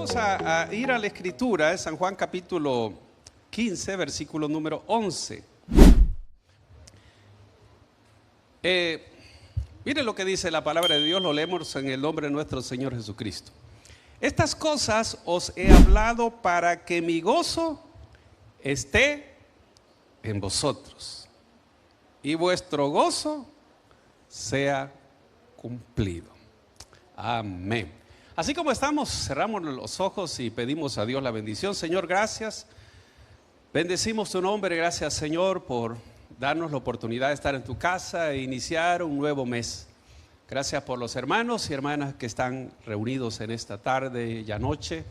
Vamos a ir a la escritura, San Juan capítulo 15, versículo número 11. Mire lo que dice la palabra de Dios, lo leemos en el nombre de nuestro Señor Jesucristo. Estas cosas os he hablado para que mi gozo esté en vosotros y vuestro gozo sea cumplido. Amén. Así como estamos, cerramos los ojos y pedimos a Dios la bendición. Señor, gracias. Bendecimos tu nombre. Gracias, Señor, por darnos la oportunidad de estar en tu casa e iniciar un nuevo mes. Gracias por los hermanos y hermanas que están reunidos en esta tarde y anoche.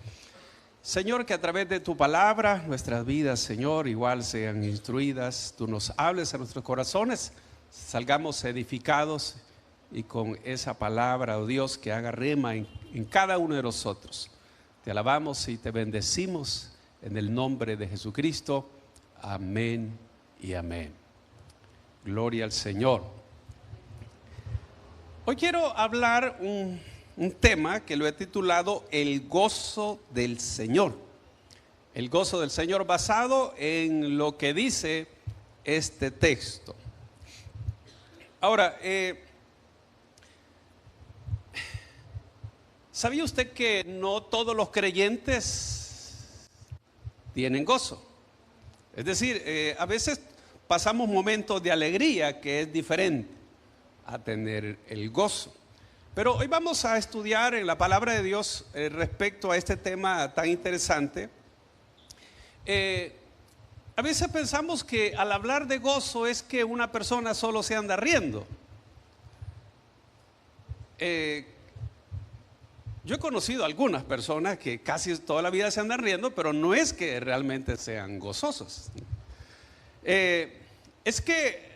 Señor, que a través de tu palabra nuestras vidas, Señor, igual sean instruidas. Tú nos hables a nuestros corazones, salgamos edificados y con esa palabra, oh Dios, que haga rema en cada uno de nosotros. Te alabamos y te bendecimos en el nombre de Jesucristo. Amén y amén. Gloria al Señor. Hoy quiero hablar un tema que lo he titulado El gozo del Señor. El gozo del Señor, basado en lo que dice este texto. Ahora, ¿sabía usted que no todos los creyentes tienen gozo? Es decir, a veces pasamos momentos de alegría que es diferente a tener el gozo. Pero hoy vamos a estudiar en la palabra de Dios respecto a este tema tan interesante. A veces pensamos que al hablar de gozo es que una persona solo se anda riendo. Yo he conocido algunas personas que casi toda la vida se andan riendo, pero no es que realmente sean gozosos. Es que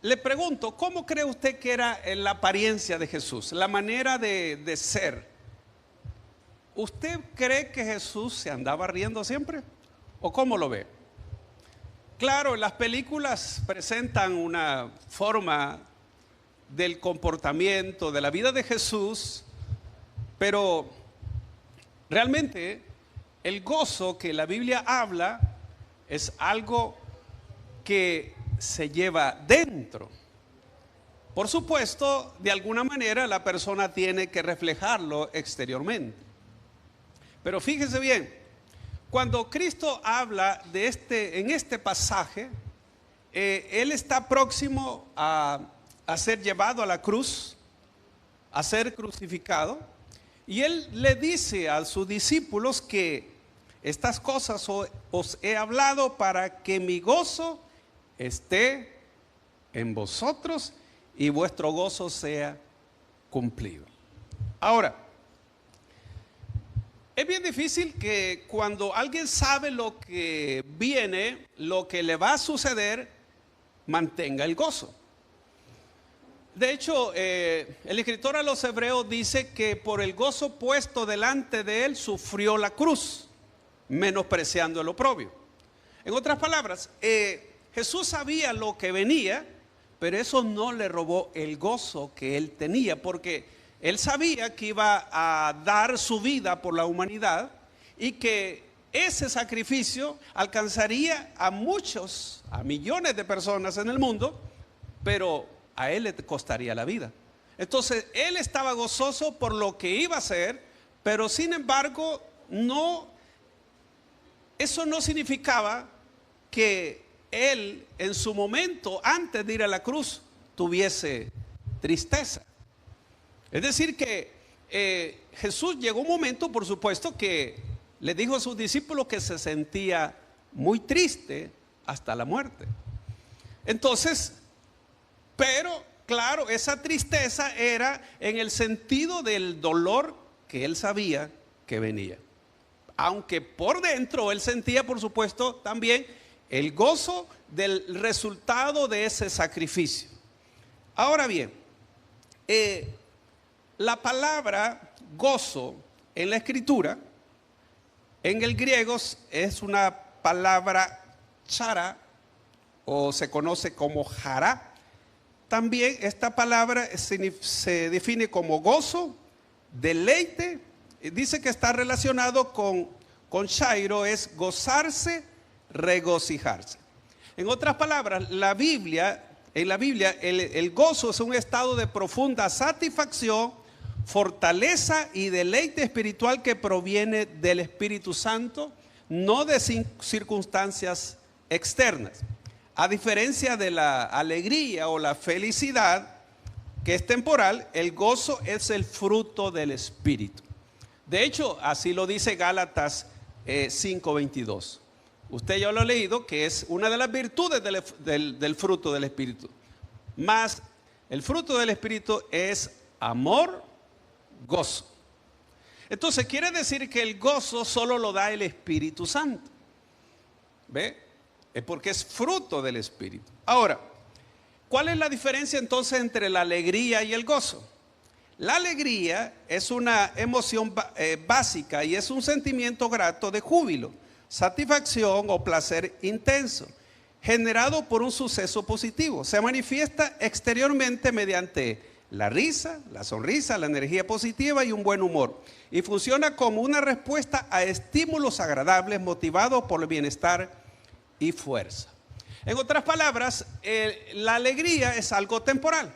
le pregunto, ¿cómo cree usted que era la apariencia de Jesús? La manera de ser. ¿Usted cree que Jesús se andaba riendo siempre? ¿O cómo lo ve? Claro, las películas presentan una forma del comportamiento, de la vida de Jesús, pero realmente el gozo que la Biblia habla es algo que se lleva dentro. Por supuesto, de alguna manera la persona tiene que reflejarlo exteriormente. Pero fíjese bien, cuando Cristo habla en este pasaje, Él está próximo a ser llevado a la cruz, a ser crucificado. Y Él le dice a sus discípulos que estas cosas os he hablado para que mi gozo esté en vosotros y vuestro gozo sea cumplido. Ahora, es bien difícil que cuando alguien sabe lo que viene, lo que le va a suceder, mantenga el gozo. De hecho, el escritor a los Hebreos dice que por el gozo puesto delante de él sufrió la cruz, menospreciando el oprobio. En otras palabras, Jesús sabía lo que venía, pero eso no le robó el gozo que él tenía, porque él sabía que iba a dar su vida por la humanidad y que ese sacrificio alcanzaría a muchos, a millones de personas en el mundo, pero a él le costaría la vida. Entonces él estaba gozoso por lo que iba a hacer, pero sin embargo eso no significaba que él en su momento antes de ir a la cruz tuviese tristeza. Es decir que Jesús llegó un momento, por supuesto, que le dijo a sus discípulos que se sentía muy triste hasta la muerte. Entonces, pero claro, esa tristeza era en el sentido del dolor que él sabía que venía. Aunque por dentro él sentía, por supuesto, también el gozo del resultado de ese sacrificio. Ahora bien, la palabra gozo en la escritura, en el griego, es una palabra chara, o se conoce como jará. También esta palabra se define como gozo, deleite dice que está relacionado con Chairo, es gozarse, regocijarse. En otras palabras, en la Biblia el gozo es un estado de profunda satisfacción, fortaleza y deleite espiritual que proviene del Espíritu Santo, no de circunstancias externas. A diferencia de la alegría o la felicidad, que es temporal, el gozo es el fruto del Espíritu. De hecho, así lo dice Gálatas 5:22. Usted ya lo ha leído, que es una de las virtudes del fruto del Espíritu. Más el fruto del Espíritu es amor, gozo. Entonces quiere decir que el gozo solo lo da el Espíritu Santo. ¿Ve? Es porque es fruto del Espíritu. Ahora, ¿cuál es la diferencia entonces entre la alegría y el gozo? La alegría es una emoción básica y es un sentimiento grato de júbilo, satisfacción o placer intenso, generado por un suceso positivo. Se manifiesta exteriormente mediante la risa, la sonrisa, la energía positiva y un buen humor. Y funciona como una respuesta a estímulos agradables motivados por el bienestar y fuerza. En otras palabras, la alegría es algo temporal.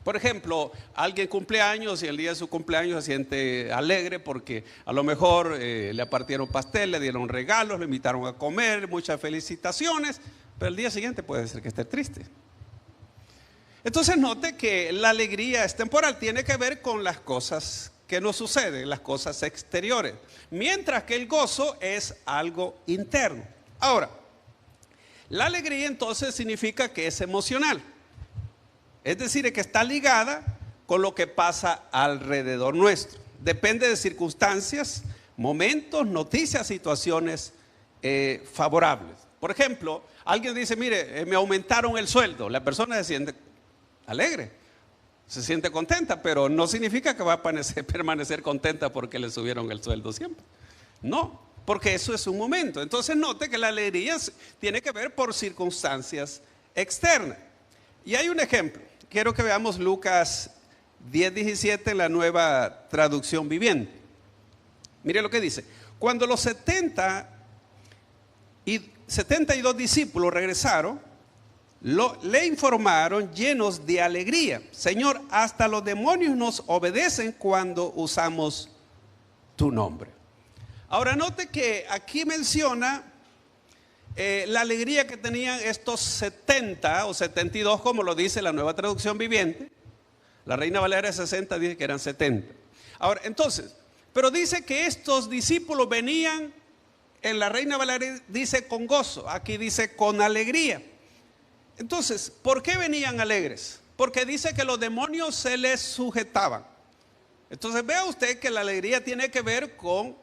Por ejemplo, alguien cumple años y el día de su cumpleaños se siente alegre porque a lo mejor le partieron pastel, le dieron regalos, le invitaron a comer, muchas felicitaciones, pero el día siguiente puede ser que esté triste. Entonces note que la alegría es temporal, tiene que ver con las cosas que nos suceden, las cosas exteriores, mientras que el gozo es algo interno. Ahora, la alegría entonces significa que es emocional. Es decir, que está ligada con lo que pasa alrededor nuestro. Depende de circunstancias, momentos, noticias, situaciones favorables. Por ejemplo, alguien dice, mire, me aumentaron el sueldo. La persona se siente alegre, se siente contenta, pero no significa que va a permanecer contenta porque le subieron el sueldo siempre. No, porque eso es un momento. Entonces note que la alegría tiene que ver por circunstancias externas. Y hay un ejemplo. Quiero que veamos Lucas 10:17 en la Nueva Traducción Viviente. Mire lo que dice. Cuando los 72 discípulos regresaron, le informaron llenos de alegría: Señor, hasta los demonios nos obedecen cuando usamos tu nombre. Ahora note que aquí menciona la alegría que tenían estos 70 o 72, como lo dice la Nueva Traducción Viviente. La Reina Valera 60 dice que eran 70. Ahora, entonces, pero dice que estos discípulos venían, en la Reina Valera dice con gozo, aquí dice con alegría. Entonces, ¿por qué venían alegres? Porque dice que los demonios se les sujetaban. Entonces, vea usted que la alegría tiene que ver con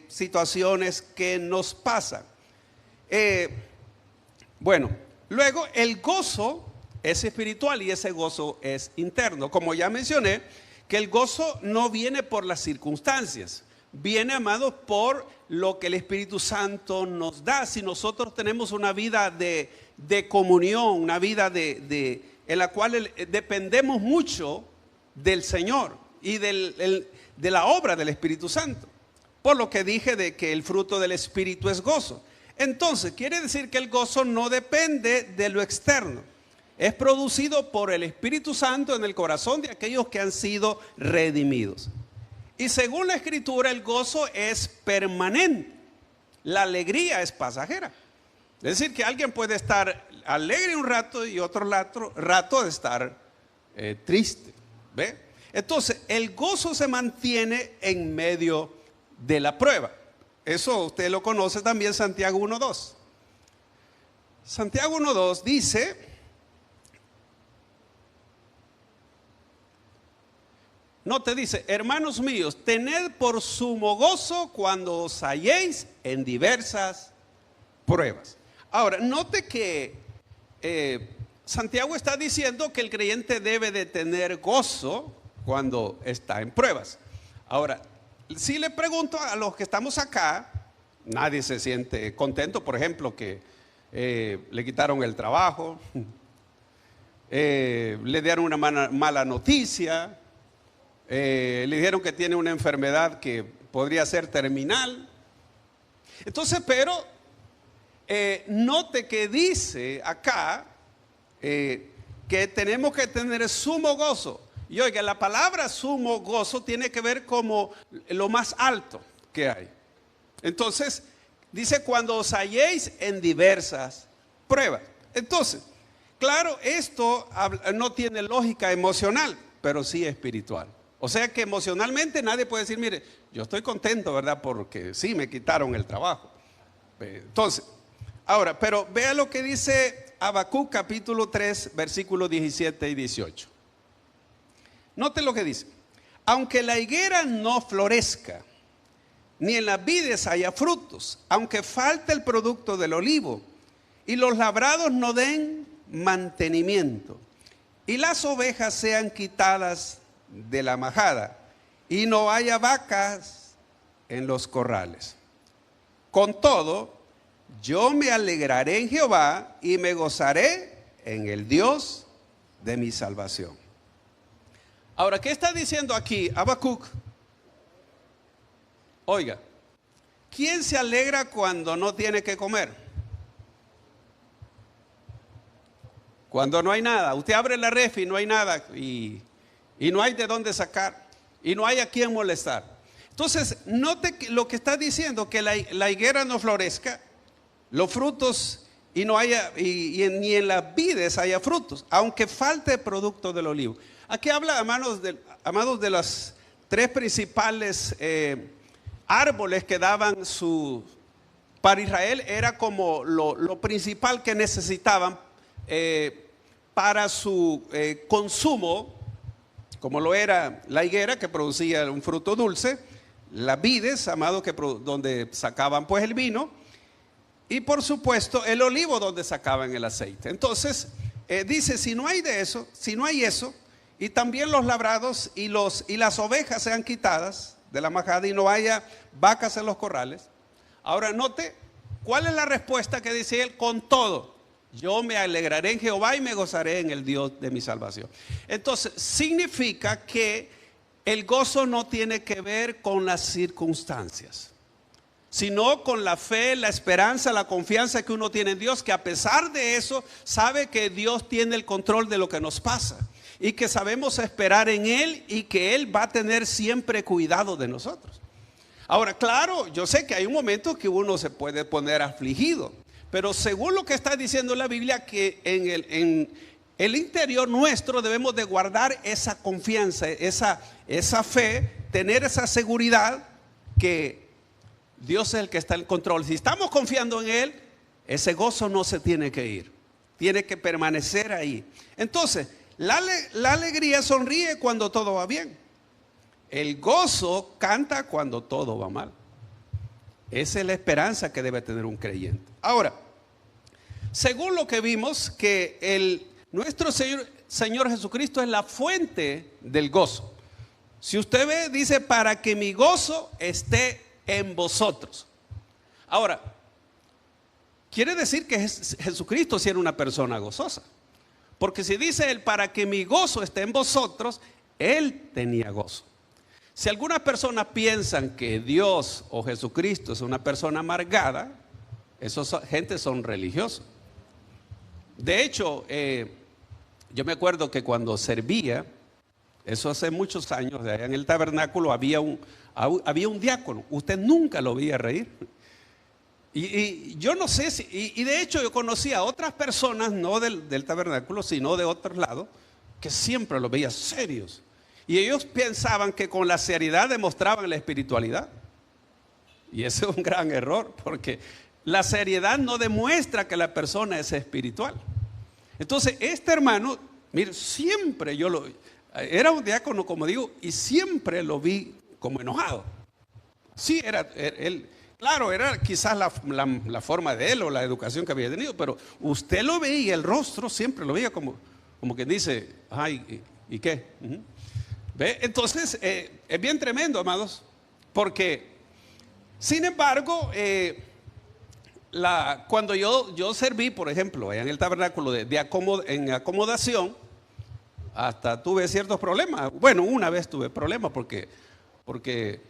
situaciones que nos pasan. Bueno, luego el gozo es espiritual y ese gozo es interno. Como ya mencioné, que el gozo no viene por las circunstancias, viene, amados, por lo que el Espíritu Santo nos da. Si nosotros tenemos una vida de comunión, una vida en la cual dependemos mucho del Señor y de la obra del Espíritu Santo. Por lo que dije de que el fruto del Espíritu es gozo. Entonces, quiere decir que el gozo no depende de lo externo. Es producido por el Espíritu Santo en el corazón de aquellos que han sido redimidos. Y según la Escritura, el gozo es permanente. La alegría es pasajera. Es decir, que alguien puede estar alegre un rato y otro rato de estar triste. ¿Ve? Entonces, el gozo se mantiene en medio de la prueba. Eso usted lo conoce también, Santiago 1:2. Santiago 1:2 dice: no te dice, hermanos míos, tened por sumo gozo cuando os halléis en diversas pruebas. Ahora, note que Santiago está diciendo que el creyente debe de tener gozo cuando está en pruebas. Ahora, si le pregunto a los que estamos acá, nadie se siente contento, por ejemplo, que le quitaron el trabajo, le dieron una mala noticia, Le dijeron que tiene una enfermedad que podría ser terminal. Entonces, pero note que dice acá que tenemos que tener sumo gozo. Y oiga, la palabra sumo gozo tiene que ver como lo más alto que hay. Entonces, dice cuando os halléis en diversas pruebas. Entonces, claro, esto no tiene lógica emocional, pero sí espiritual. O sea que emocionalmente nadie puede decir, mire, yo estoy contento, ¿verdad? Porque sí, me quitaron el trabajo. Entonces, ahora, pero vea lo que dice Habacuc capítulo 3, versículos 17 y 18. Note lo que dice. Aunque la higuera no florezca, ni en las vides haya frutos, aunque falte el producto del olivo, y los labrados no den mantenimiento, y las ovejas sean quitadas de la majada, y no haya vacas en los corrales. Con todo, yo me alegraré en Jehová y me gozaré en el Dios de mi salvación. Ahora, ¿qué está diciendo aquí Habacuc? Oiga, ¿quién se alegra cuando no tiene que comer? Cuando no hay nada. Usted abre la refri y no hay nada y no hay de dónde sacar y no hay a quién molestar. Entonces, note lo que está diciendo, que la higuera no florezca, los frutos y no haya, ni en las vides haya frutos, aunque falte el producto del olivo. Aquí habla, amados, de las tres principales árboles que daban para Israel, era como lo principal que necesitaban para su consumo, como lo era la higuera, que producía un fruto dulce, las vides, amado, donde sacaban pues el vino, y por supuesto el olivo, donde sacaban el aceite. Entonces dice, si no hay eso, y también los labrados y las ovejas sean quitadas de la majada y no haya vacas en los corrales. Ahora note, ¿cuál es la respuesta que dice él? Con todo, yo me alegraré en Jehová y me gozaré en el Dios de mi salvación. Entonces, significa que el gozo no tiene que ver con las circunstancias, sino con la fe, la esperanza, la confianza que uno tiene en Dios, que a pesar de eso, sabe que Dios tiene el control de lo que nos pasa y que sabemos esperar en Él y que Él va a tener siempre cuidado de nosotros. Ahora, claro, yo sé que hay un momento que uno se puede poner afligido, pero según lo que está diciendo la Biblia, que en el interior nuestro debemos de guardar esa confianza, esa fe, tener esa seguridad que Dios es el que está en control. Si estamos confiando en Él, ese gozo no se tiene que ir, tiene que permanecer ahí. Entonces, la alegría sonríe cuando todo va bien. El gozo canta cuando todo va mal. Esa es la esperanza que debe tener un creyente. Ahora, según lo que vimos, que nuestro Señor Jesucristo es la fuente del gozo. Si usted ve, dice, para que mi gozo esté en vosotros. Ahora, quiere decir que Jesucristo sí era una persona gozosa. Porque si dice él, para que mi gozo esté en vosotros, él tenía gozo. Si algunas personas piensan que Dios o Jesucristo es una persona amargada, esos gente son religiosos. De hecho, yo me acuerdo que cuando servía, eso hace muchos años, allá en el tabernáculo había un diácono. Usted nunca lo veía reír. Y yo no sé y de hecho yo conocí a otras personas, no del tabernáculo, sino de otros lados, que siempre los veía serios. Y ellos pensaban que con la seriedad demostraban la espiritualidad. Y ese es un gran error, porque la seriedad no demuestra que la persona es espiritual. Entonces, este hermano, mire, siempre era un diácono, como digo, y siempre lo vi como enojado. Sí, él. Claro, era quizás la forma de él o la educación que había tenido, pero usted lo veía, el rostro siempre lo veía como que dice, ay, ¿y qué? ¿Ve? Entonces, es bien tremendo, amados, porque, sin embargo, cuando yo serví, por ejemplo, en el tabernáculo en acomodación, hasta tuve ciertos problemas. Bueno, una vez tuve problemas porque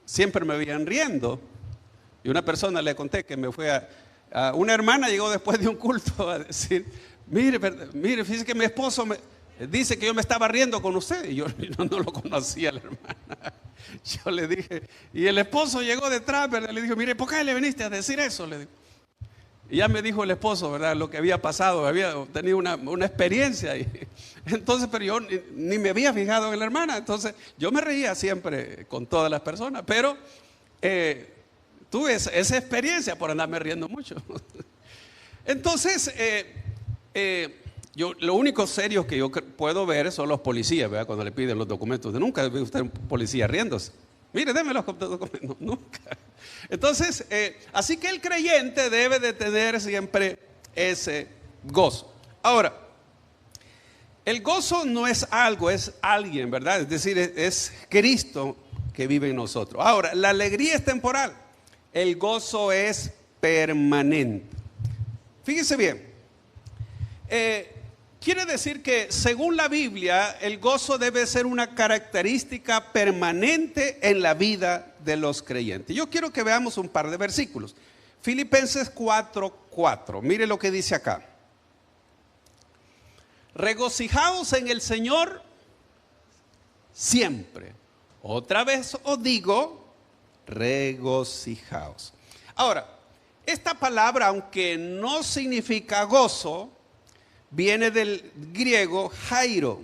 siempre me veían riendo. Y una persona le conté que me fue a una hermana llegó después de un culto a decir, mire, fíjese que mi esposo dice que yo me estaba riendo con usted. Y yo no lo conocía, la hermana. Yo le dije, y el esposo llegó detrás, ¿verdad? Le dijo, mire, ¿por qué le viniste a decir eso? Le digo. Y ya me dijo el esposo, ¿verdad? Lo que había pasado, había tenido una experiencia. Entonces, pero yo ni me había fijado en la hermana. Entonces, yo me reía siempre con todas las personas, pero tuve esa experiencia por andarme riendo mucho. Entonces, lo único serio que yo puedo ver son los policías, ¿verdad? Cuando le piden los documentos. Nunca ve usted un policía riéndose. Mire, déme los documentos. Nunca. Entonces, así que el creyente debe de tener siempre ese gozo. Ahora, el gozo no es algo, es alguien, ¿verdad? Es decir, es Cristo que vive en nosotros. Ahora, la alegría es temporal. El gozo es permanente. Fíjese bien. Quiere decir que según la Biblia, el gozo debe ser una característica permanente en la vida de los creyentes. Yo quiero que veamos un par de versículos. Filipenses 4:4. Mire lo que dice acá. Regocijaos en el Señor siempre. Otra vez os digo, regocijaos. Ahora, esta palabra, aunque no significa gozo, viene del griego jairo.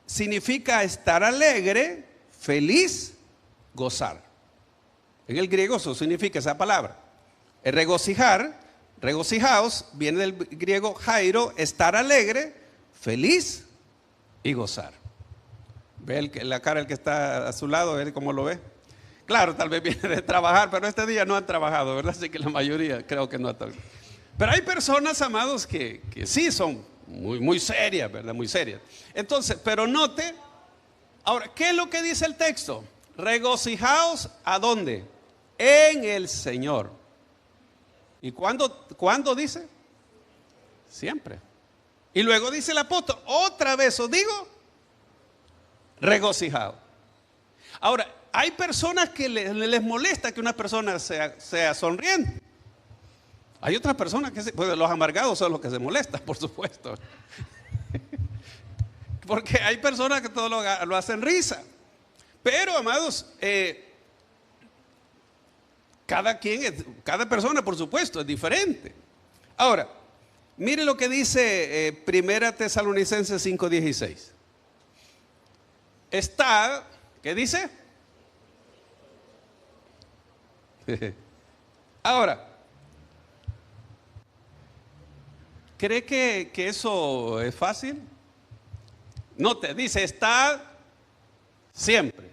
Significa estar alegre, feliz, gozar. En el griego eso significa esa palabra. El regocijaos, viene del griego jairo, estar alegre, feliz y gozar. Ve la cara del que está a su lado, ve cómo lo ve. Claro, tal vez viene de trabajar, pero este día no han trabajado, ¿verdad? Así que la mayoría creo que no ha trabajado. Pero hay personas, amados, que sí son muy serias, ¿verdad? Muy serias. Entonces, pero note, ahora, ¿qué es lo que dice el texto? Regocijaos, ¿a dónde? En el Señor. ¿Y cuándo dice? Siempre. Y luego dice el apóstol, otra vez os digo, regocijaos. Ahora, hay personas que les molesta que una persona sea sonriente. Hay otras personas que pues los amargados son los que se molestan, por supuesto. Porque hay personas que todo lo hacen risa. Pero, amados, cada persona, por supuesto, es diferente. Ahora, mire lo que dice 1 Tesalonicenses 5:16. Está, ¿qué dice? Ahora, ¿cree que eso es fácil? No te dice, está siempre.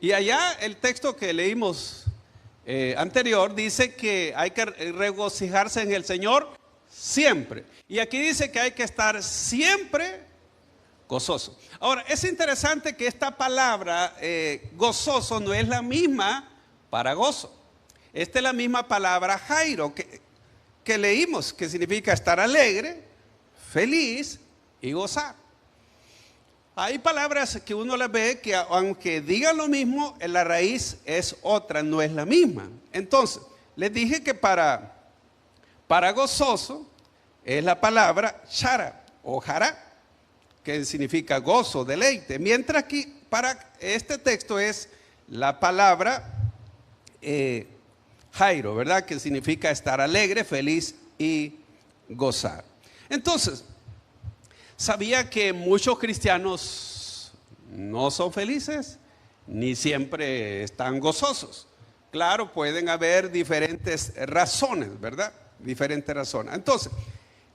Y allá el texto que leímos anterior dice que hay que regocijarse en el Señor siempre. Y aquí dice que hay que estar siempre gozoso. Ahora, es interesante que esta palabra gozoso no es la misma para gozo. Esta es la misma palabra jairo que leímos, que significa estar alegre, feliz y gozar. Hay palabras que uno las ve que aunque digan lo mismo, en la raíz es otra, no es la misma. Entonces, les dije que para gozoso es la palabra chara o jara, que significa gozo, deleite. Mientras que para este texto es la palabra jairo, ¿verdad? Que significa estar alegre, feliz y gozar. Entonces, ¿sabía que muchos cristianos no son felices ni siempre están gozosos? Claro, pueden haber diferentes razones, ¿verdad? Diferentes razones. Entonces,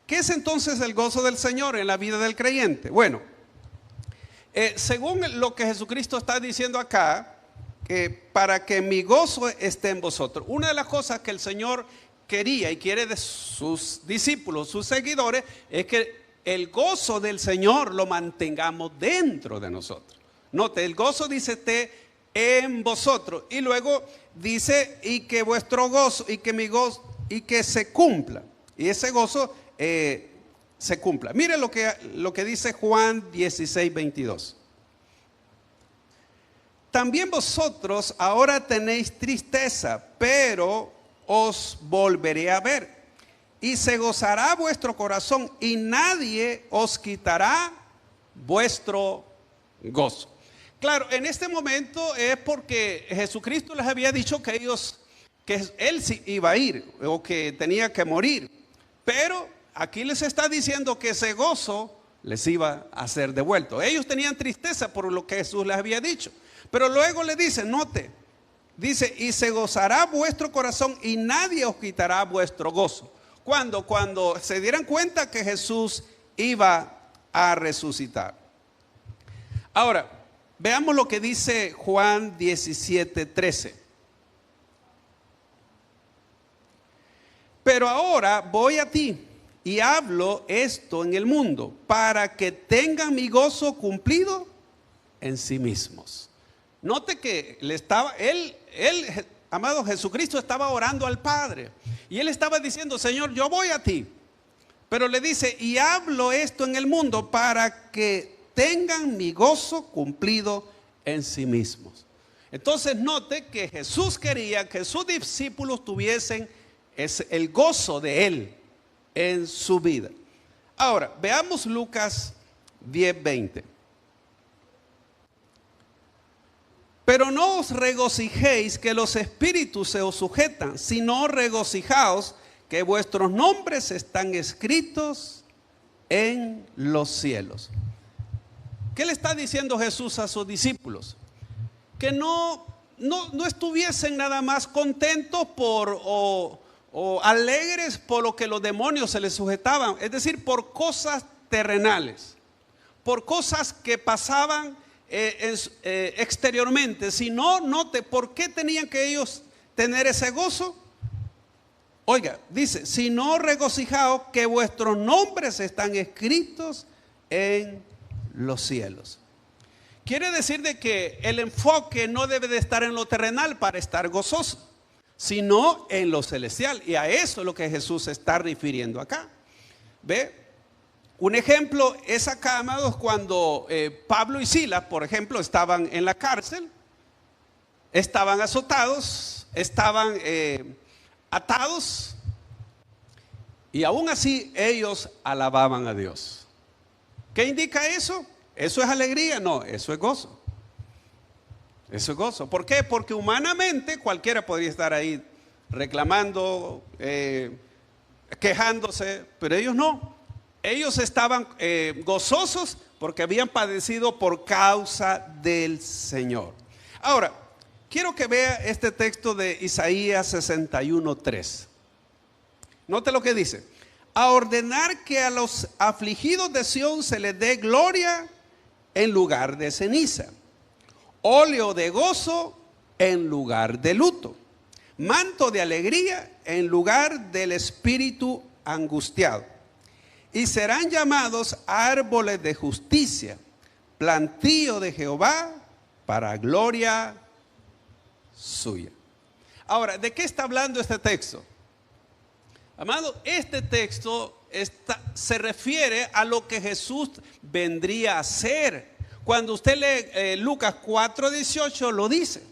¿qué es entonces el gozo del Señor en la vida del creyente? Bueno, según lo que Jesucristo está diciendo acá, para que mi gozo esté en vosotros. Una de las cosas que el Señor quería y quiere de sus discípulos, sus seguidores, es que el gozo del Señor lo mantengamos dentro de nosotros. Note, el gozo dice esté en vosotros. Y luego dice, y que vuestro gozo, y que mi gozo, y que se cumpla. Y ese gozo se cumpla. Mire lo que dice Juan 16, 22. También vosotros ahora tenéis tristeza, pero os volveré a ver, y se gozará vuestro corazón, y nadie os quitará vuestro gozo. Claro, en este momento es porque Jesucristo les había dicho que Él sí iba a ir, o que tenía que morir. Pero aquí les está diciendo que ese gozo les iba a ser devuelto. Ellos tenían tristeza por lo que Jesús les había dicho. Pero luego le dice, note, dice, y se gozará vuestro corazón y nadie os quitará vuestro gozo. Cuando se dieran cuenta que Jesús iba a resucitar. Ahora, veamos lo que dice Juan 17, 13. Pero ahora voy a ti y hablo esto en el mundo para que tengan mi gozo cumplido en sí mismos. Note que amado Jesucristo, estaba orando al Padre y él estaba diciendo, Señor, yo voy a ti. Pero le dice, y hablo esto en el mundo para que tengan mi gozo cumplido en sí mismos. Entonces note que Jesús quería que sus discípulos tuviesen el gozo de él en su vida. Ahora, veamos Lucas 10, 20. Pero no os regocijéis que los espíritus se os sujetan, sino regocijaos que vuestros nombres están escritos en los cielos. ¿Qué le está diciendo Jesús a sus discípulos? Que no estuviesen nada más contentos o alegres por lo que los demonios se les sujetaban, es decir, por cosas terrenales, por cosas que pasaban exteriormente, sino note por qué tenían que ellos tener ese gozo. Oiga, dice, si no regocijaos que vuestros nombres están escritos en los cielos. Quiere decir de que el enfoque no debe de estar en lo terrenal para estar gozoso, sino en lo celestial. Y a eso es lo que Jesús se está refiriendo acá. ¿Ve? Un ejemplo es acá, amados, cuando Pablo y Silas, por ejemplo, estaban en la cárcel, estaban azotados, estaban atados, y aún así ellos alababan a Dios. ¿Qué indica eso? ¿Eso es alegría? No, eso es gozo. Eso es gozo. ¿Por qué? Porque humanamente cualquiera podría estar ahí reclamando, quejándose, pero ellos no. Ellos estaban gozosos porque habían padecido por causa del Señor. Ahora, quiero que vea este texto de Isaías 61:3. Note lo que dice. A ordenar que a los afligidos de Sión se les dé gloria en lugar de ceniza, óleo de gozo en lugar de luto, manto de alegría en lugar del espíritu angustiado. Y serán llamados árboles de justicia, plantío de Jehová para gloria suya. Ahora, ¿de qué está hablando este texto? Amado, este texto se refiere a lo que Jesús vendría a hacer. Cuando usted lee Lucas 4:18 lo dice.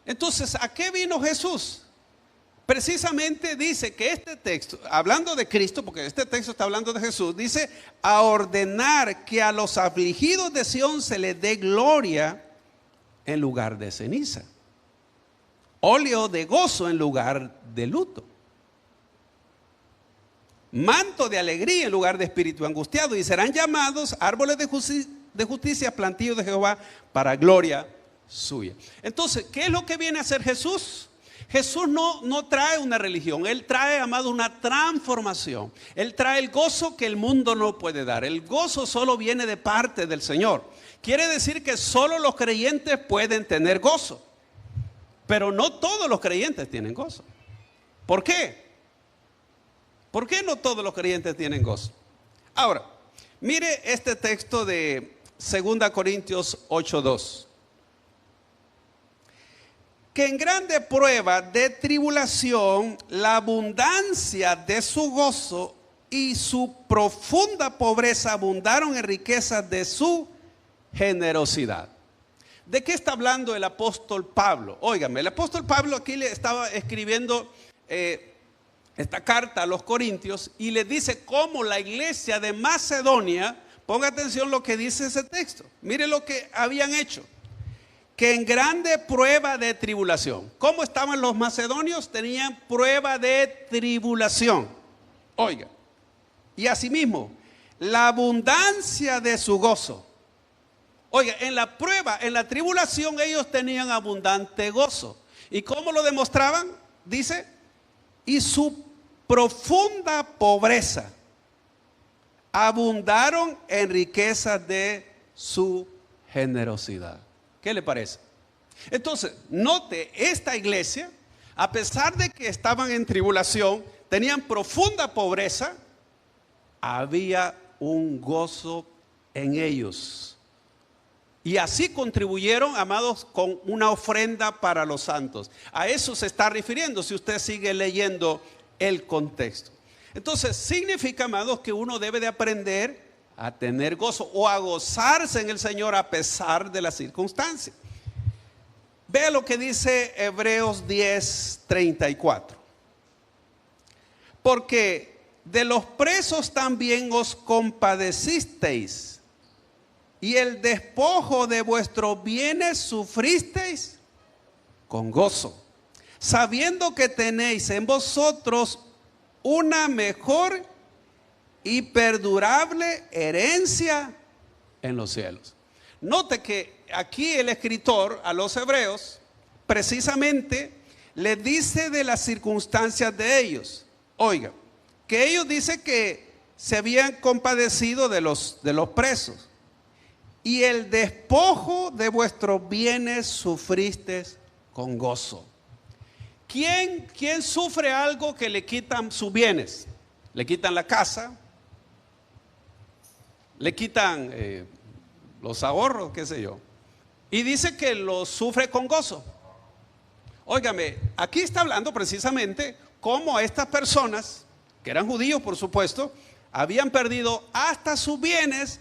Entonces, ¿a qué vino Jesús? Precisamente dice que este texto, hablando de Cristo, porque este texto está hablando de Jesús, dice a ordenar que a los afligidos de Sión se les dé gloria en lugar de ceniza, óleo de gozo en lugar de luto, manto de alegría en lugar de espíritu angustiado, y serán llamados árboles de justicia, plantío de Jehová para gloria suya. Entonces, ¿qué es lo que viene a hacer Jesús? Jesús no trae una religión, Él trae, amado, una transformación. Él trae el gozo que el mundo no puede dar. El gozo solo viene de parte del Señor. Quiere decir que solo los creyentes pueden tener gozo, pero no todos los creyentes tienen gozo. ¿Por qué? ¿Por qué no todos los creyentes tienen gozo? Ahora, mire este texto de 2 Corintios 8:2. Que en grande prueba de tribulación, la abundancia de su gozo y su profunda pobreza abundaron en riquezas de su generosidad. ¿De qué está hablando el apóstol Pablo? Óigame, el apóstol Pablo aquí le estaba escribiendo esta carta a los Corintios y le dice cómo la iglesia de Macedonia, ponga atención lo que dice ese texto, mire lo que habían hecho, que en grande prueba de tribulación. ¿Cómo estaban los macedonios? Tenían prueba de tribulación. Oiga, y asimismo, la abundancia de su gozo. Oiga, en la prueba, en la tribulación, ellos tenían abundante gozo. ¿Y cómo lo demostraban? Dice, y su profunda pobreza abundaron en riquezas de su generosidad. ¿Qué le parece? Entonces, note, esta iglesia, a pesar de que estaban en tribulación, tenían profunda pobreza, había un gozo en ellos. Y así contribuyeron, amados, con una ofrenda para los santos. A eso se está refiriendo si usted sigue leyendo el contexto. Entonces, significa, amados, que uno debe de aprender a tener gozo o a gozarse en el Señor a pesar de las circunstancias. Vea lo que dice Hebreos 10:34. Porque de los presos también os compadecisteis, y el despojo de vuestros bienes sufristeis con gozo, sabiendo que tenéis en vosotros una mejor y perdurable herencia en los cielos. Note que aquí el escritor a los hebreos precisamente les dice de las circunstancias de ellos. Oiga, que ellos dicen que se habían compadecido de los presos. Y el despojo de vuestros bienes sufristeis con gozo. ¿Quién sufre algo que le quitan sus bienes? Le quitan la casa, le quitan los ahorros, qué sé yo. Y dice que lo sufre con gozo. Óigame, aquí está hablando precisamente cómo a estas personas, que eran judíos por supuesto, habían perdido hasta sus bienes,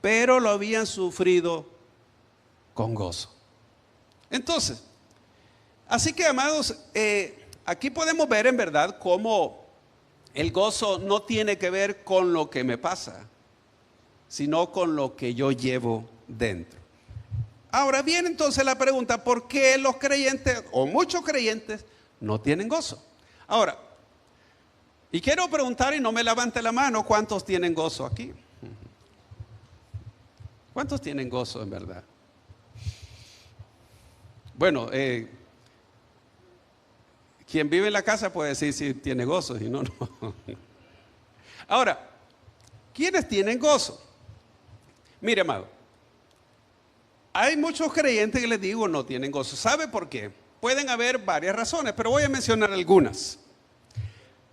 pero lo habían sufrido con gozo. Entonces, así que, amados, aquí podemos ver en verdad cómo el gozo no tiene que ver con lo que me pasa, sino con lo que yo llevo dentro. Ahora viene entonces la pregunta, ¿por qué los creyentes o muchos creyentes no tienen gozo? Ahora, y quiero preguntar, y no me levante la mano, ¿cuántos tienen gozo aquí? ¿Cuántos tienen gozo en verdad? Bueno, quien vive en la casa puede decir si tiene gozo, si no, no. Ahora, ¿quiénes tienen gozo? Mire, amado, hay muchos creyentes que les digo no tienen gozo. ¿Sabe por qué? Pueden haber varias razones, pero voy a mencionar algunas.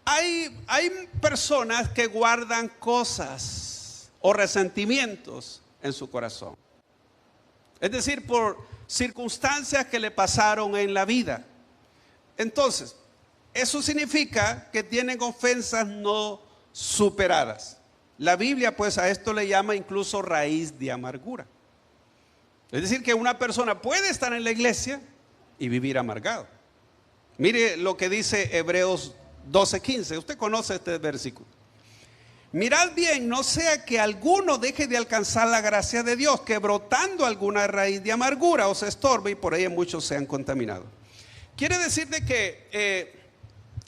Hay personas que guardan cosas o resentimientos en su corazón. Es decir, por circunstancias que le pasaron en la vida. Entonces, eso significa que tienen ofensas no superadas. La Biblia pues a esto le llama incluso raíz de amargura. Es decir, que una persona puede estar en la iglesia y vivir amargado. Mire lo que dice Hebreos 12:15. Usted conoce este versículo. Mirad bien, no sea que alguno deje de alcanzar la gracia de Dios, que brotando alguna raíz de amargura os estorbe y por ella muchos sean contaminados. Quiere decir de que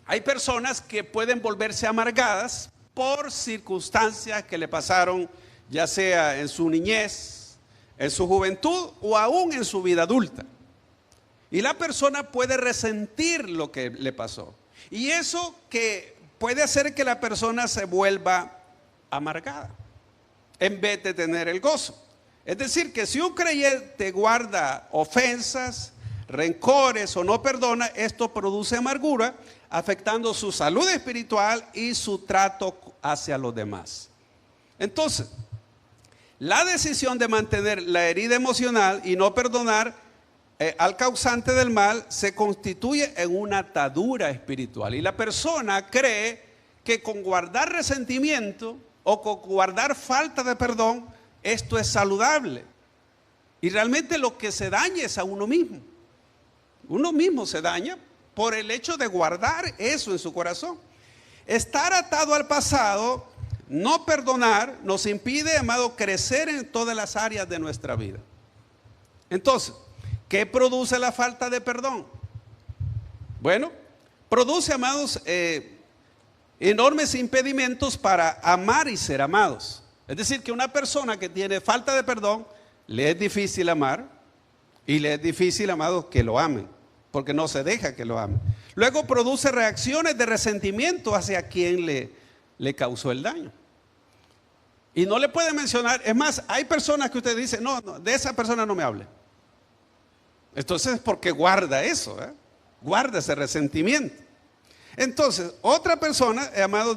hay personas que pueden volverse amargadas por circunstancias que le pasaron, ya sea en su niñez, en su juventud o aún en su vida adulta. Y la persona puede resentir lo que le pasó. Y eso que puede hacer que la persona se vuelva amargada en vez de tener el gozo. Es decir, que si un creyente guarda ofensas, rencores o no perdona, esto produce amargura, afectando su salud espiritual y su trato hacia los demás. Entonces, la decisión de mantener la herida emocional y no perdonar al causante del mal se constituye en una atadura espiritual. Y la persona cree que con guardar resentimiento o con guardar falta de perdón, esto es saludable. Y realmente lo que se daña es a uno mismo. Uno mismo se daña por el hecho de guardar eso en su corazón. Estar atado al pasado, no perdonar, nos impide, amado, crecer en todas las áreas de nuestra vida. Entonces, ¿qué produce la falta de perdón? Bueno, produce, amados, enormes impedimentos para amar y ser amados. Es decir, que una persona que tiene falta de perdón, le es difícil amar y le es difícil, amados, que lo amen, porque no se deja que lo amen. Luego produce reacciones de resentimiento hacia quien le causó el daño. Y no le puede mencionar, es más, hay personas que usted dice, no, de esa persona no me hable. Entonces, porque guarda eso, guarda ese resentimiento. Entonces, otra persona, amado,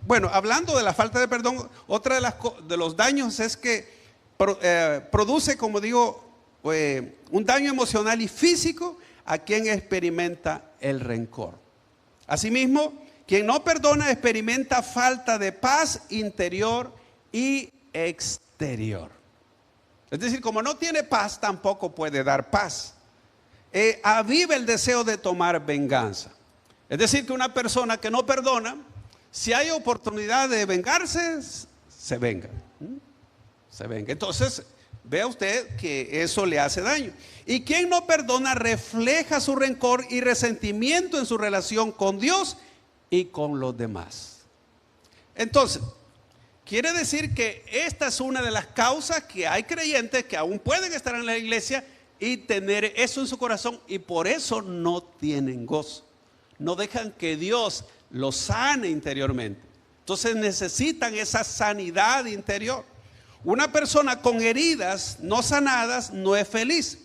bueno, hablando de la falta de perdón, otra de los daños es que produce, como digo, un daño emocional y físico a quien experimenta el rencor. Asimismo, quien no perdona experimenta falta de paz interior y exterior. Es decir, como no tiene paz, tampoco puede dar paz. Aviva el deseo de tomar venganza. Es decir, que una persona que no perdona, si hay oportunidad de vengarse, se venga. Se venga. Entonces, vea usted que eso le hace daño. Y quien no perdona refleja su rencor y resentimiento en su relación con Dios y con los demás. Entonces, quiere decir que esta es una de las causas que hay creyentes que aún pueden estar en la iglesia y tener eso en su corazón y por eso no tienen gozo. No dejan que Dios los sane interiormente. Entonces necesitan esa sanidad interior. Una persona con heridas no sanadas no es feliz.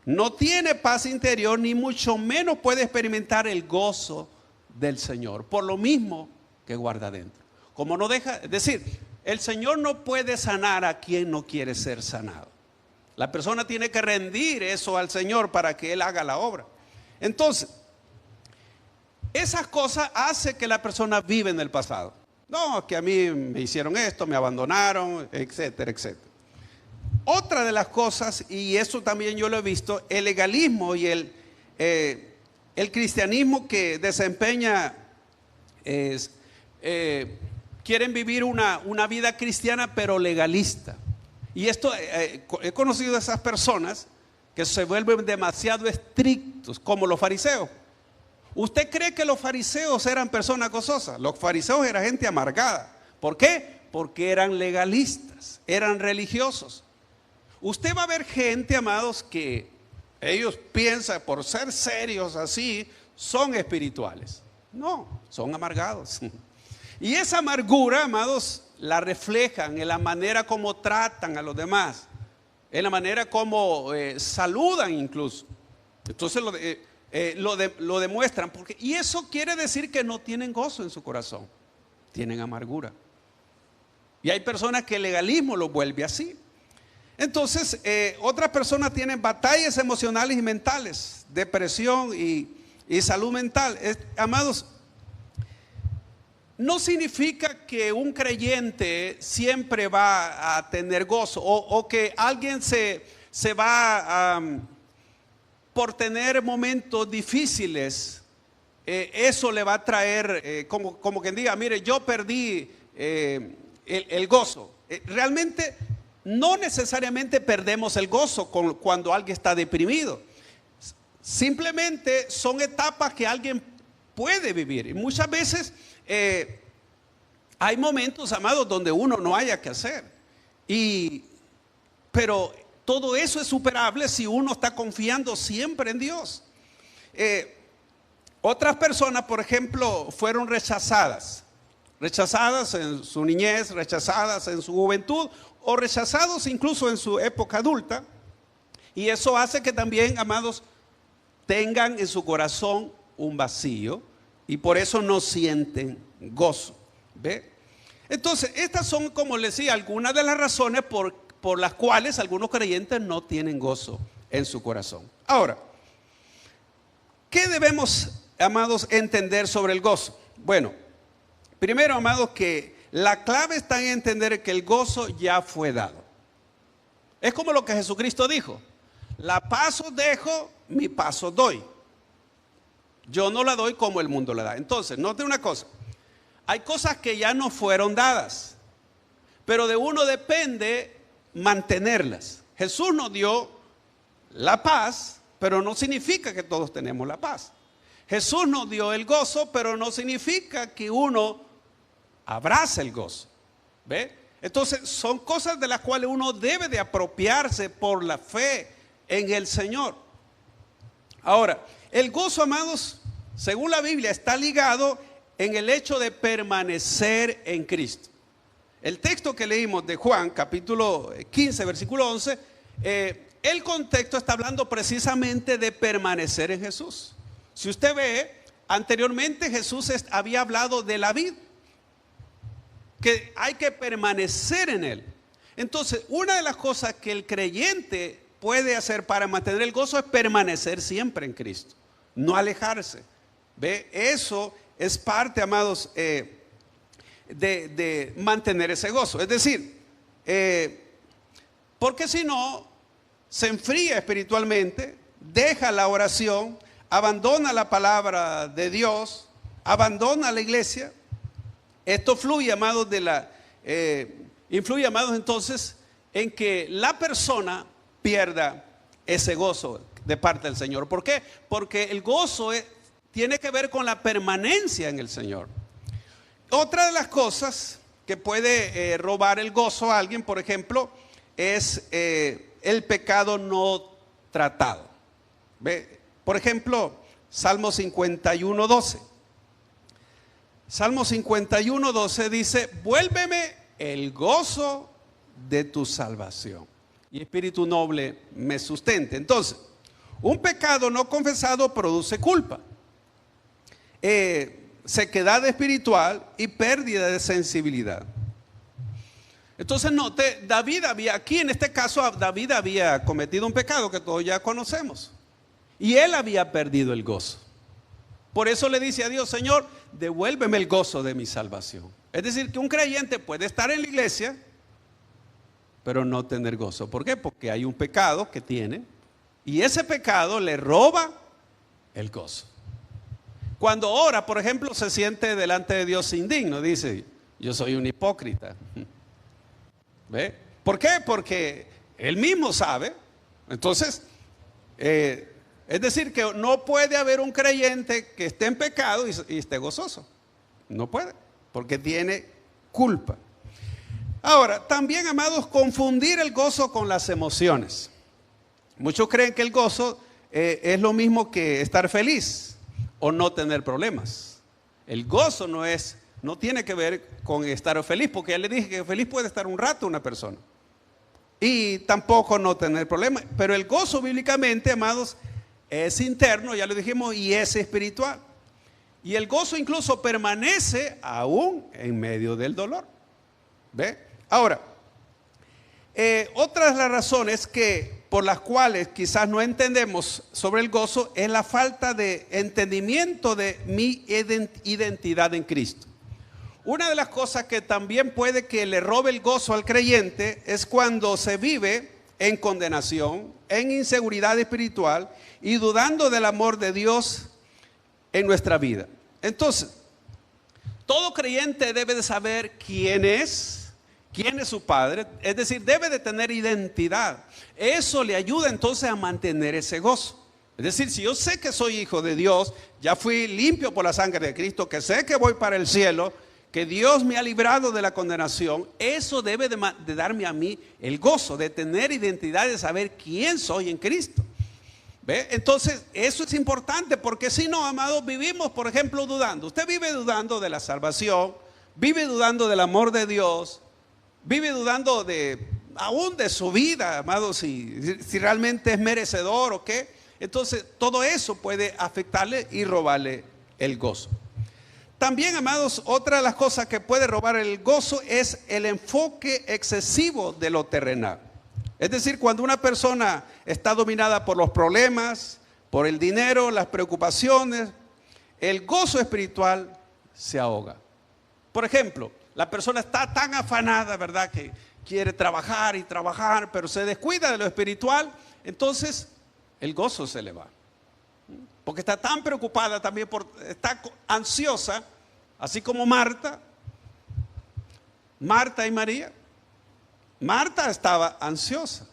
No tiene paz interior ni mucho menos puede experimentar el gozo del Señor. Por lo mismo que guarda dentro. Como no deja, es decir, el Señor no puede sanar a quien no quiere ser sanado. La persona tiene que rendir eso al Señor para que Él haga la obra. Entonces, esas cosas hacen que la persona vive en el pasado. No, que a mí me hicieron esto, me abandonaron, etcétera, etcétera. Otra de las cosas, y eso también yo lo he visto, el legalismo y el cristianismo que desempeña, quieren vivir una vida cristiana pero legalista. Y esto, he conocido a esas personas que se vuelven demasiado estrictos, como los fariseos. ¿Usted cree que los fariseos eran personas gozosas? Los fariseos eran gente amargada. ¿Por qué? Porque eran legalistas, eran religiosos. Usted va a ver gente, amados, que ellos piensan por ser serios así, son espirituales. No, son amargados. Y esa amargura, amados, la reflejan en la manera como tratan a los demás, en la manera como saludan incluso. Entonces lo demuestran, y eso quiere decir que no tienen gozo en su corazón, tienen amargura. Y hay personas que el legalismo los vuelve así. Entonces, otras personas tienen batallas emocionales y mentales, depresión y salud mental. Amados, no significa que un creyente siempre va a tener gozo o que alguien se va por tener momentos difíciles, eso le va a traer, como quien diga, mire, yo perdí el gozo. Realmente no necesariamente perdemos el gozo cuando alguien está deprimido. Simplemente son etapas que alguien puede vivir. Y muchas veces hay momentos, amados, donde uno no haya que hacer. Pero todo eso es superable si uno está confiando siempre en Dios. Otras personas, por ejemplo, fueron rechazadas en su niñez, rechazadas en su juventud o rechazados incluso en su época adulta. Y eso hace que también, amados, tengan en su corazón un vacío y por eso no sienten gozo. ¿Ve? Entonces, estas son, como les decía, algunas de las razones por las cuales algunos creyentes no tienen gozo en su corazón. Ahora, ¿qué debemos, amados, entender sobre el gozo? Bueno, Primero, amados, que la clave está en entender que el gozo ya fue dado. Es como lo que Jesucristo dijo: la paz os dejo, mi paz os doy. Yo no la doy como el mundo la da. Entonces, note una cosa: hay cosas que ya no fueron dadas, pero de uno depende mantenerlas. Jesús nos dio la paz, pero no significa que todos tenemos la paz. Jesús nos dio el gozo, pero no significa que uno abrace el gozo. ¿Ve? Entonces son cosas de las cuales uno debe de apropiarse por la fe en el Señor. Ahora, el gozo, amados, según la Biblia, está ligado en el hecho de permanecer en Cristo. El texto que leímos de Juan, capítulo 15, versículo 11, el contexto está hablando precisamente de permanecer en Jesús. Si usted ve, anteriormente Jesús había hablado de la vid, que hay que permanecer en él. Entonces, una de las cosas que el creyente puede hacer para mantener el gozo es permanecer siempre en Cristo, no alejarse. ¿Ve? Eso es parte, amados, de mantener ese gozo. Es decir, porque si no, se enfría espiritualmente, deja la oración, abandona la palabra de Dios, abandona la iglesia. Esto fluye, amados, influye, amados, entonces, en que la persona pierda ese gozo de parte del Señor. ¿Por qué? Porque el gozo tiene que ver con la permanencia en el Señor. Otra de las cosas que puede robar el gozo a alguien, por ejemplo, es el pecado no tratado. ¿Ve? Por ejemplo, Salmo 51:12. Salmo 51:12 dice: vuélveme el gozo de tu salvación, y espíritu noble me sustente. Entonces, un pecado no confesado produce culpa, sequedad espiritual y pérdida de sensibilidad. Entonces note, aquí en este caso David había cometido un pecado que todos ya conocemos, y él había perdido el gozo. Por eso le dice a Dios: Señor, devuélveme el gozo de mi salvación. Es decir, que un creyente puede estar en la iglesia, pero no tener gozo. ¿Por qué? Porque hay un pecado que tiene, y ese pecado le roba el gozo. Cuando ora, por ejemplo, se siente delante de Dios indigno. Dice: yo soy un hipócrita. ¿Ve? ¿Por qué? Porque él mismo sabe. Entonces, es decir, que no puede haber un creyente que esté en pecado y esté gozoso. No puede, porque tiene culpa. Ahora, también, amados, confundir el gozo con las emociones. Muchos creen que el gozo es lo mismo que estar feliz o no tener problemas. El gozo no tiene que ver con estar feliz, porque ya le dije que feliz puede estar un rato una persona, y tampoco no tener problemas. Pero el gozo bíblicamente, amados, es interno, ya lo dijimos, y es espiritual. Y el gozo incluso permanece aún en medio del dolor. ¿Ve? Ahora, otra de las razones por las cuales quizás no entendemos sobre el gozo es la falta de entendimiento de mi identidad en Cristo. Una de las cosas que también puede que le robe el gozo al creyente es cuando se vive en condenación, en inseguridad espiritual y dudando del amor de Dios en nuestra vida. Entonces, todo creyente debe de saber quién es su padre, es decir, debe de tener identidad. Eso le ayuda entonces a mantener ese gozo. Es decir, si yo sé que soy hijo de Dios, ya fui limpio por la sangre de Cristo, que sé que voy para el cielo, que Dios me ha librado de la condenación, eso debe de darme a mí el gozo de tener identidad, de saber quién soy en Cristo. ¿Ve? Entonces, eso es importante, porque si no, amados, vivimos, por ejemplo, dudando. Usted vive dudando de la salvación, vive dudando del amor de Dios, vive dudando aún de su vida, amados, si realmente es merecedor o qué. Entonces, todo eso puede afectarle y robarle el gozo. También, amados, otra de las cosas que puede robar el gozo es el enfoque excesivo de lo terrenal. Es decir, cuando una persona está dominada por los problemas, por el dinero, las preocupaciones, el gozo espiritual se ahoga. Por ejemplo, la persona está tan afanada, ¿verdad?, que quiere trabajar y trabajar, pero se descuida de lo espiritual, entonces el gozo se le va. Porque está tan preocupada también, está ansiosa, así como Marta y María. Marta estaba ansiosa,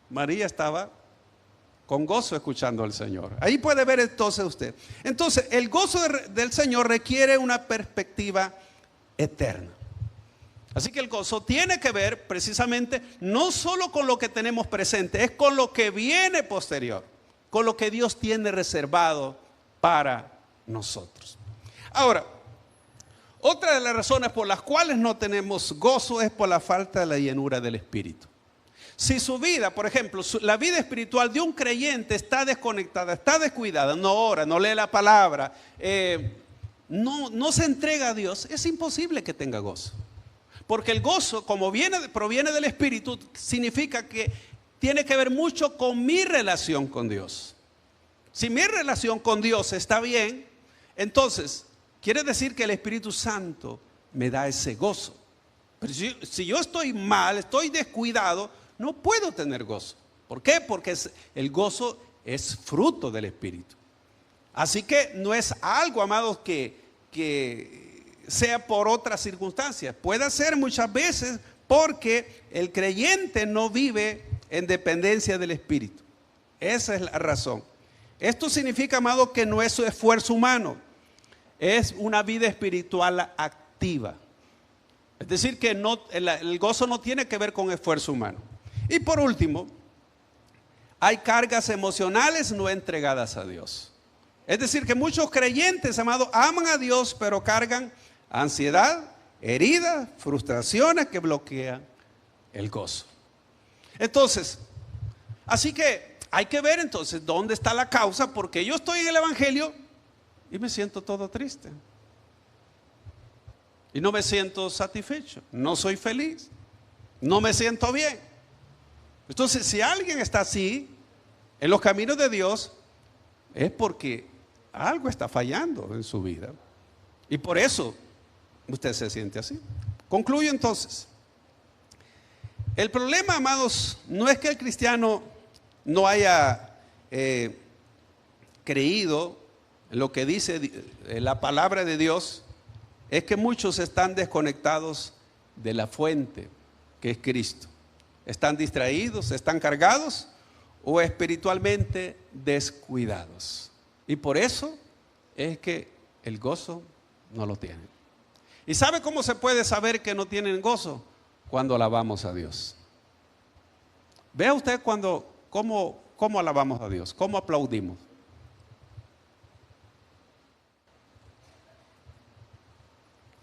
María estaba con gozo escuchando al Señor. Ahí puede ver entonces usted. Entonces, el gozo del Señor requiere una perspectiva eterna. Así que el gozo tiene que ver precisamente no solo con lo que tenemos presente, es con lo que viene posterior, con lo que Dios tiene reservado para nosotros. Ahora, otra de las razones por las cuales no tenemos gozo es por la falta de la llenura del Espíritu. Si su vida, por ejemplo, la vida espiritual de un creyente está desconectada, está descuidada, no ora, no lee la palabra, no se entrega a Dios, es imposible que tenga gozo. Porque el gozo, como proviene del Espíritu, significa que tiene que ver mucho con mi relación con Dios. Si mi relación con Dios está bien, entonces quiere decir que el Espíritu Santo me da ese gozo. Pero si yo estoy mal, estoy descuidado, no puedo tener gozo. ¿Por qué? Porque el gozo es fruto del Espíritu. Así que no es algo, amados, que sea por otras circunstancias. Puede ser muchas veces porque el creyente no vive en dependencia del Espíritu. Esa es la razón. Esto significa, amado, que no es su esfuerzo humano, es una vida espiritual activa. Es decir, que el gozo no tiene que ver con esfuerzo humano. Y por último, hay cargas emocionales no entregadas a Dios. Es decir, que muchos creyentes, amados, aman a Dios, pero cargan ansiedad, heridas, frustraciones que bloquean el gozo. Entonces, así que hay que ver entonces dónde está la causa, porque yo estoy en el Evangelio y me siento todo triste. Y no me siento satisfecho, no soy feliz, no me siento bien. Entonces, si alguien está así, en los caminos de Dios, es porque algo está fallando en su vida. Y por eso usted se siente así. Concluyo entonces. El problema, amados, no es que el cristiano no haya creído en lo que dice la palabra de Dios, es que muchos están desconectados de la fuente que es Cristo. Están distraídos, están cargados o espiritualmente descuidados. Y por eso es que el gozo no lo tienen. ¿Y sabe cómo se puede saber que no tienen gozo? Cuando alabamos a Dios. Vea usted cómo alabamos a Dios, cómo aplaudimos.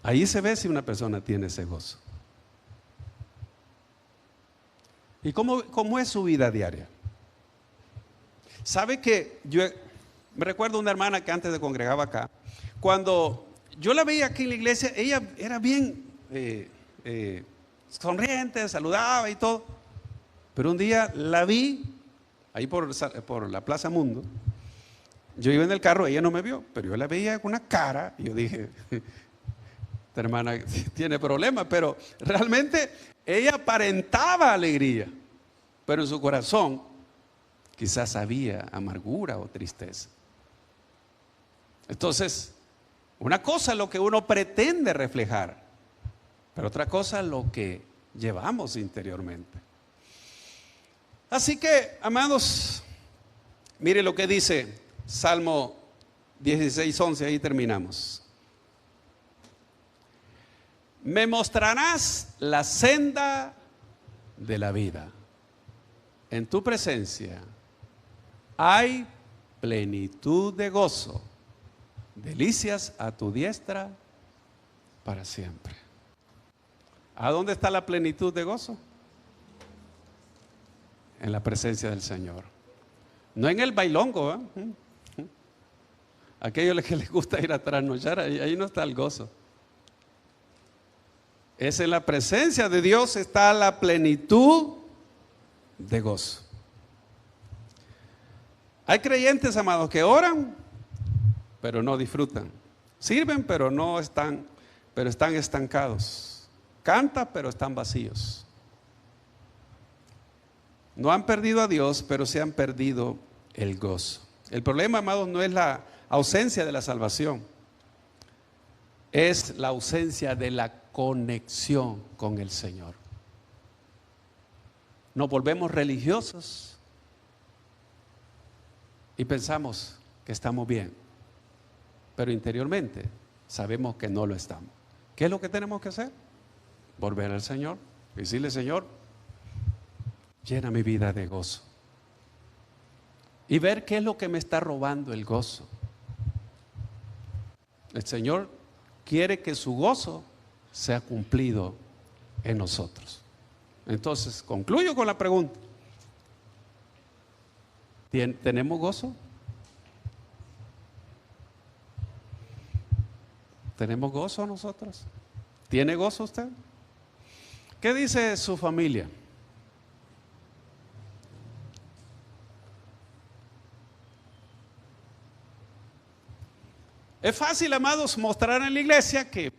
Ahí se ve si una persona tiene ese gozo. ¿Y cómo es su vida diaria? ¿Sabe que yo me recuerdo una hermana que antes de congregaba acá? Cuando yo la veía aquí en la iglesia, ella era bien sonriente, saludaba y todo. Pero un día la vi ahí por la Plaza Mundo. Yo iba en el carro, ella no me vio, pero yo la veía con una cara y yo dije, esta hermana tiene problemas, pero realmente ella aparentaba alegría, pero en su corazón quizás había amargura o tristeza. Entonces, una cosa es lo que uno pretende reflejar, pero otra cosa es lo que llevamos interiormente. Así que, amados, mire lo que dice Salmo 16:11, ahí terminamos. Me mostrarás la senda de la vida. En tu presencia hay plenitud de gozo, delicias a tu diestra para siempre. ¿A dónde está la plenitud de gozo? En la presencia del Señor. No en el bailongo, ¿eh? Aquellos que les gusta ir a trasnochar, ahí no está el gozo. Es en la presencia de Dios está la plenitud de gozo. Hay creyentes, amados, que oran, pero no disfrutan. Sirven, pero no están pero están estancados. Canta, pero están vacíos. No han perdido a Dios, pero se han perdido el gozo. El problema, amados, no es la ausencia de la salvación, es la ausencia de la conexión con el Señor. Nos volvemos religiosos y pensamos que estamos bien, pero interiormente sabemos que no lo estamos. ¿Qué es lo que tenemos que hacer? Volver al Señor, decirle: Señor, llena mi vida de gozo. Y ver qué es lo que me está robando el gozo. El Señor quiere que su gozo sea cumplido en nosotros. Entonces, concluyo con la pregunta: ¿tenemos gozo? ¿Tenemos gozo nosotros? ¿Tiene gozo usted? ¿Qué dice su familia? Es fácil, amados, mostrar en la iglesia que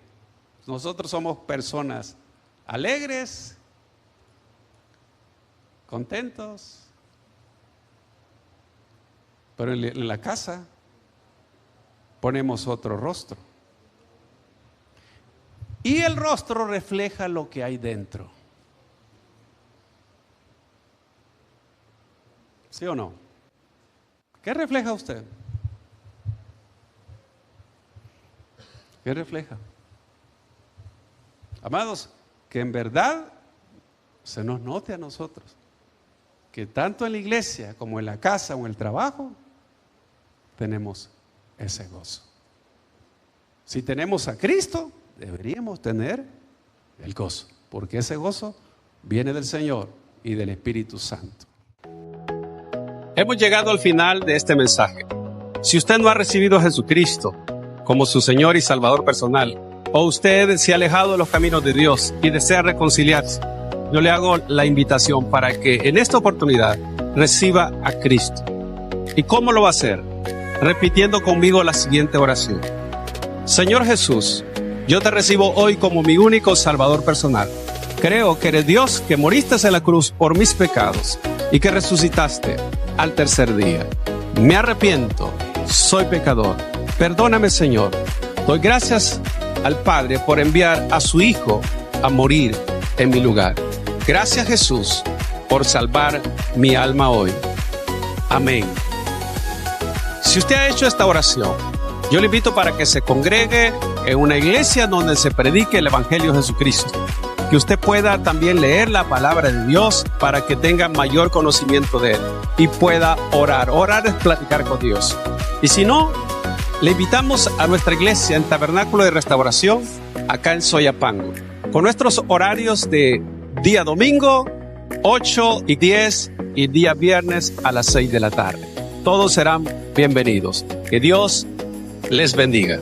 nosotros somos personas alegres, contentos, pero en la casa ponemos otro rostro. Y el rostro refleja lo que hay dentro. ¿Sí o no? ¿Qué refleja usted? ¿Qué refleja? Amados, que en verdad se nos note a nosotros que tanto en la iglesia como en la casa o en el trabajo tenemos ese gozo. Si tenemos a Cristo, deberíamos tener el gozo, porque ese gozo viene del Señor y del Espíritu Santo. Hemos llegado al final de este mensaje. Si usted no ha recibido a Jesucristo como su Señor y Salvador personal, o usted se ha alejado de los caminos de Dios y desea reconciliarse, yo le hago la invitación para que en esta oportunidad reciba a Cristo. ¿Y cómo lo va a hacer? Repitiendo conmigo la siguiente oración: Señor Jesús, yo te recibo hoy como mi único Salvador personal. Creo que eres Dios, que moriste en la cruz por mis pecados y que resucitaste al tercer día. Me arrepiento, soy pecador. Perdóname, Señor. Doy gracias al Padre por enviar a su Hijo a morir en mi lugar. Gracias, Jesús, por salvar mi alma hoy. Amén. Si usted ha hecho esta oración, yo le invito para que se congregue en una iglesia donde se predique el Evangelio de Jesucristo. Que usted pueda también leer la palabra de Dios para que tenga mayor conocimiento de Él y pueda orar. Orar es platicar con Dios. Y si no, le invitamos a nuestra iglesia en Tabernáculo de Restauración, acá en Soyapango, con nuestros horarios de día domingo, 8 y 10, y día viernes a las 6 de la tarde. Todos serán bienvenidos. Que Dios les bendiga.